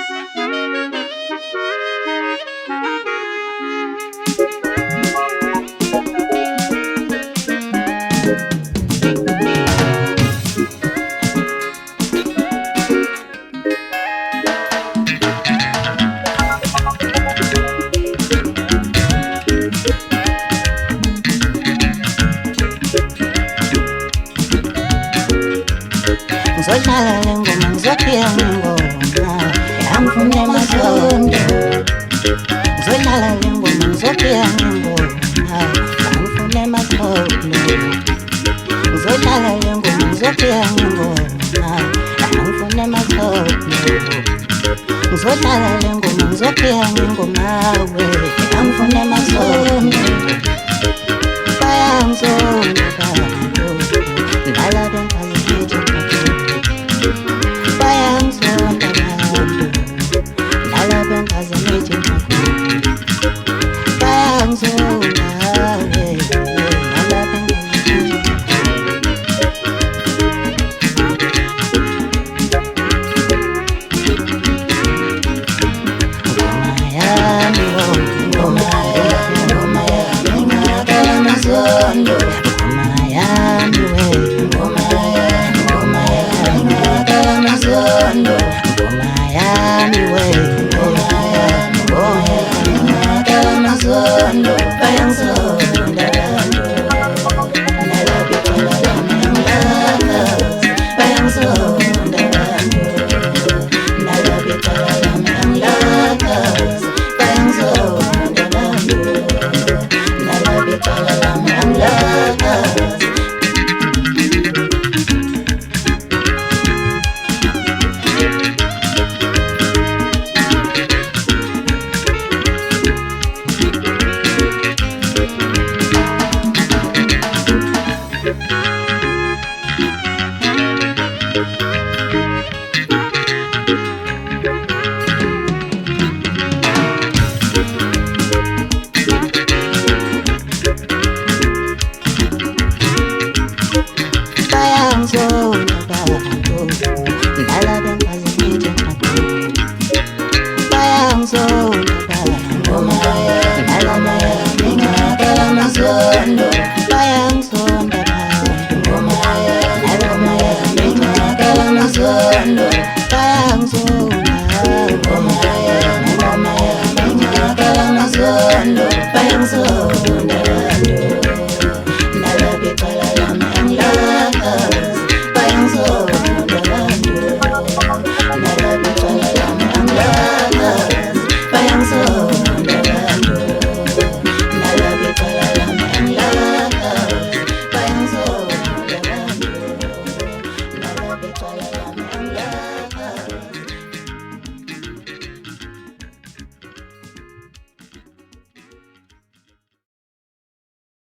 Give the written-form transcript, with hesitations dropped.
Ngizodlala le ngoma ngizophila ngengoma Angifune Mazondo Ngizodlala le ngoma ngizophila ngengoma Angifune Mazondo Ngizodlala le ngoma ngizophila ngengoma Angifune Mazondo Ngizodlala le ngoma ngizophila ngengoma we Angifune Mazondo Bayangizonda bantu Ndala bengazithi bayangizonda bantu Ndala bengazithi bayangizonda Ndala bengazithi Mazondo